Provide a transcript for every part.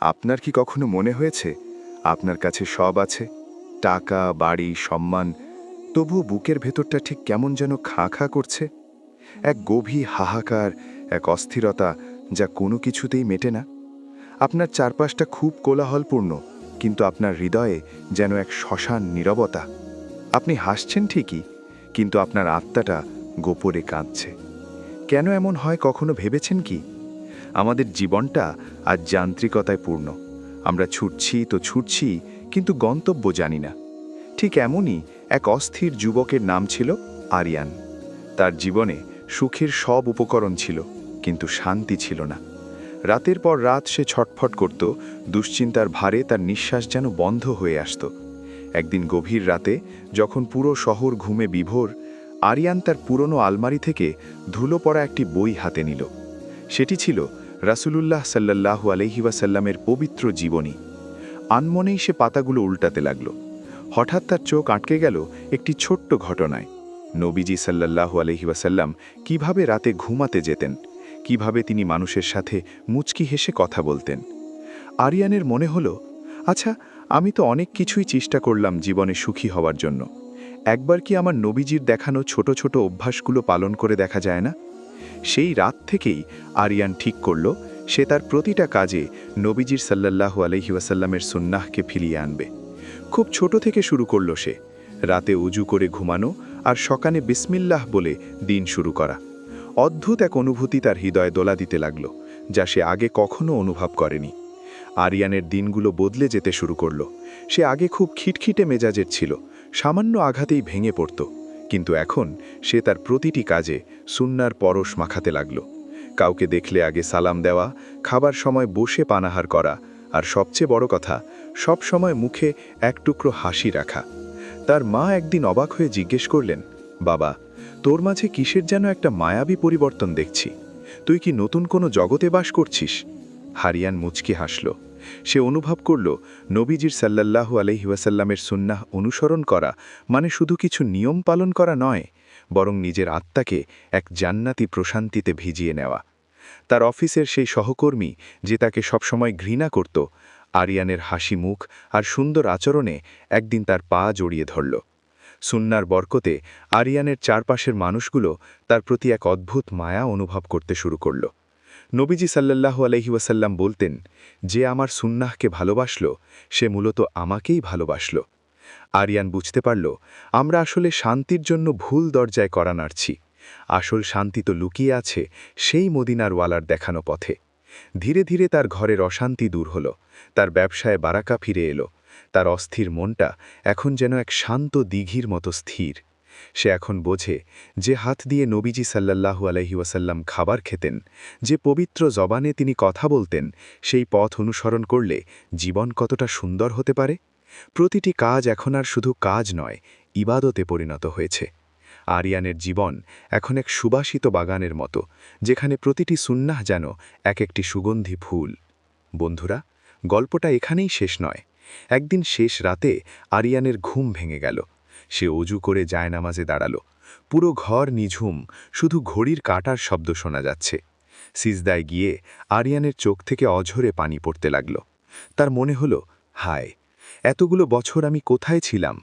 আপনার কি কখনো মনে হয়েছে আপনার কাছে সব আছে, টাকা, বাড়ি, সম্মান, তবুও বুকের ভেতরটা ঠিক কেমন যেন খাঁ খাঁ করছে? এক গভীর হাহাকার, এক অস্থিরতা যা কোনো কিছুতেই মেটে না। আপনার চারপাশটা খুব কোলাহলপূর্ণ, কিন্তু আপনার হৃদয়ে যেন এক শ্মশান নীরবতা। আপনি হাসছেন ঠিকই, কিন্তু আপনার আত্মাটা গোপনে কাঁদছে। কেন এমন হয় কখনো ভেবেছেন কি? আমাদের জীবনটা আজ যান্ত্রিকতায় পূর্ণ। আমরা ছুটছি তো ছুটছি, কিন্তু গন্তব্য জানি না। ঠিক এমনই এক অস্থির যুবকের নাম ছিল আরিয়ান। তার জীবনে সুখের সব উপকরণ ছিল, কিন্তু শান্তি ছিল না। রাতের পর রাত সে ছটফট করত, দুশ্চিন্তার ভারে তার নিঃশ্বাস যেন বন্ধ হয়ে আসত। একদিন গভীর রাতে, যখন পুরো শহর ঘুমে বিভোর, আরিয়ান তার পুরনো আলমারি থেকে ধুলো পড়া একটি বই হাতে নিল। সেটি ছিল রাসূলুল্লাহ সাল্লাল্লাহু আলাইহি ওয়াসাল্লামের পবিত্র জীবনী। আনমনেই সে পাতাগুলো উল্টাতে লাগল। হঠাৎ তার চোখ আটকে গেল একটি ছোট্ট ঘটনায়। নবীজি সাল্লাল্লাহু আলাইহি ওয়াসাল্লাম কিভাবে রাতে ঘুমাতে যেতেন, কিভাবে তিনি মানুষের সাথে মুচকি হেসে কথা বলতেন। আরিয়ানের মনে হলো, আচ্ছা, আমি তো অনেক কিছুই চেষ্টা করলাম জীবনে সুখী হওয়ার জন্য। একবার কি আমার নবীজির দেখানো ছোট ছোট অভ্যাসগুলো পালন করে দেখা যায় না? সেই রাত থেকেই আরিয়ান ঠিক করল, সে তার প্রতিটা কাজে নবীজির সাল্লাল্লাহু আলাইহি ওয়াসাল্লামের সুন্নাহকে ফিরিয়ে আনবে। খুব ছোট থেকে শুরু করল সে, রাতে উজু করে ঘুমানো আর সকালে বিসমিল্লাহ বলে দিন শুরু করা। অদ্ভুত এক অনুভূতি তার হৃদয়ে দোলা দিতে লাগল, যা সে আগে কখনো অনুভব করেনি। আরিয়ানের দিনগুলো বদলে যেতে শুরু করল। সে আগে খুব খিটখিটে মেজাজের ছিল, সামান্য আঘাতেই ভেঙে পড়ত। কিন্তু এখন সে তার প্রতিটি কাজে সুন্নার পরশ মাখাতে লাগল। কাউকে দেখলে আগে সালাম দেওয়া, খাবার সময় বসে পানাহার করা, আর সবচেয়ে বড় কথা, সব সময় মুখে এক টুকরো হাসি রাখা। তার মা একদিন অবাক হয়ে জিজ্ঞেস করলেন, বাবা, তোর মাঝে কিসের যেন একটা মায়াবী পরিবর্তন দেখছি। তুই কি নতুন কোনো জগতে বাস করছিস? হারিয়ান মুচকি হাসল। সে অনুভব করল, নবীজির সাল্লাল্লাহু আলাইহি ওয়াসাল্লামের সুন্নাহ অনুসরণ করা মানে শুধু কিছু নিয়ম পালন করা নয়, বরং নিজের আত্মাকে এক জান্নাতি প্রশান্তিতে ভিজিয়ে নেওয়া। তার অফিসের সেই সহকর্মী যে তাকে সবসময় ঘৃণা করত, আরিয়ানের হাসি মুখ আর সুন্দর আচরণে একদিন তার পা জড়িয়ে ধরল। সুন্নার বরকতে আরিয়ানের চারপাশের মানুষগুলো তার প্রতি এক অদ্ভুত মায়া অনুভব করতে শুরু করল। নবীজি সাল্লাল্লাহু আলাইহি ওয়াসাল্লাম বলতেন, যে আমার সুন্নাহকে ভালোবাসল, সে মূলত আমাকেই ভালোবাসল। আরিয়ান বুঝতে পারল, আমরা আসলে শান্তির জন্য ভুল দরজায় কড়া নাড়ছি। আসল শান্তি তো লুকিয়ে আছে সেই মদিনার ওয়ালার দেখানো পথে। ধীরে ধীরে তার ঘরের অশান্তি দূর হল, তার ব্যবসায় বারাকা ফিরে এলো। তার অস্থির মনটা এখন যেন এক শান্ত দিঘির মতো স্থির। সে এখন বোঝে, যে হাত দিয়ে নবীজি সাল্লাল্লাহু আলাইহি ওয়াসাল্লাম খাবার খেতেন, যে পবিত্র জবানে তিনি কথা বলতেন, সেই পথ অনুসরণ করলে জীবন কতটা সুন্দর হতে পারে। প্রতিটি কাজ এখন আর শুধু কাজ নয়, ইবাদতে পরিণত হয়েছে। আরিয়ানের জীবন এখন এক সুবাসিত বাগানের মতো, যেখানে প্রতিটি সুন্নাহ যেন এক একটি সুগন্ধি ফুল। বন্ধুরা, গল্পটা এখানেই শেষ নয়। একদিন শেষ রাতে আরিয়ানের ঘুম ভেঙে গেল। সে অজু করে জায়নামাজে দাঁড়ালো। পুরো ঘর নিঝুম, শুধু ঘড়ির কাঁটার শব্দ শোনা যাচ্ছে। সিজদায় গিয়ে আরিয়ানের চোখ থেকে অঝরে পানি পড়তে লাগল। তার মনে হলো, হায়, এতগুলো বছর আমি কোথায় ছিলাম?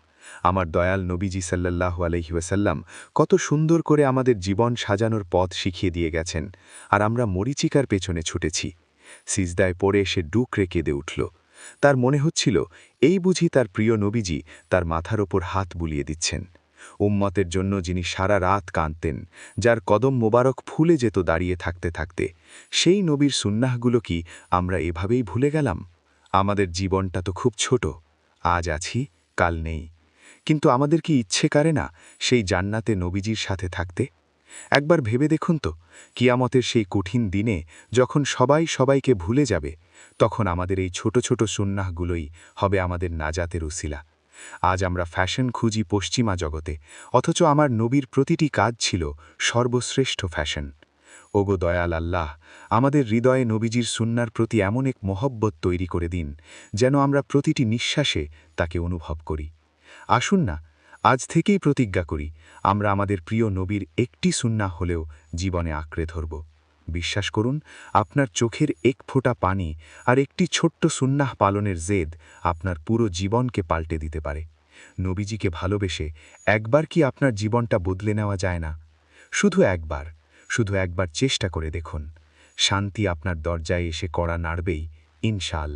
আমার দয়াল নবীজি সাল্লাল্লাহু আলাইহি ওয়াসাল্লাম কত সুন্দর করে আমাদের জীবন সাজানোর পথ শিখিয়ে দিয়ে গেছেন, আর আমরা মরিচিকার পেছনে ছুটেছি। সিজদায় পড়ে সে ডুকরে কেঁদে উঠল। তার মনে হচ্ছিল, এই বুঝি তার প্রিয় নবীজি তার মাথার ওপর হাত বুলিয়ে দিচ্ছেন। উম্মতের জন্য যিনি সারা রাত কাঁদতেন, যার কদম মোবারক ফুলে যেত দাঁড়িয়ে থাকতে থাকতে, সেই নবীর সুন্নাহগুলো কি আমরা এভাবেই ভুলে গেলাম? আমাদের জীবনটা তো খুব ছোট, আজ আছি, কাল নেই। কিন্তু আমাদের কি ইচ্ছে করে না সেই জান্নাতে নবীজির সাথে থাকতে? একবার ভেবে দেখুন তো, কিয়ামতের সেই কঠিন দিনে যখন সবাই সবাইকে ভুলে যাবে, তখন আমাদের এই ছোট ছোট সুন্নাহগুলোই হবে আমাদের নাজাতের উসিলা। আজ আমরা ফ্যাশন খুঁজি পশ্চিমা জগতে, অথচ আমার নবীর প্রতিটি কাজ ছিল সর্বশ্রেষ্ঠ ফ্যাশন। ওগো দয়াল আল্লাহ, আমাদের হৃদয়ে নবীজির সুন্নার প্রতি এমন এক মহব্বত তৈরি করে দিন, যেন আমরা প্রতিটি নিঃশ্বাসে তাকে অনুভব করি। আসুন না, আজ থেকেই প্রতিজ্ঞা করি, আমরা আমাদের প্রিয় নবীর একটি সুন্নাহ হলেও জীবনে আঁকড়ে ধরব। বিশ্বাস করুন, আপনার চোখের এক ফোঁটা পানি আর একটি ছোট্ট সুন্নাহ পালনের জেদ আপনার পুরো জীবনকে পাল্টে দিতে পারে। নবীজিকে ভালোবেসে একবার কি আপনার জীবনটা বদলে নেওয়া যায় না? শুধু একবার চেষ্টা করে দেখুন। শান্তি আপনার দরজায় এসে কড়া নাড়বেই, ইনশাআল্লাহ।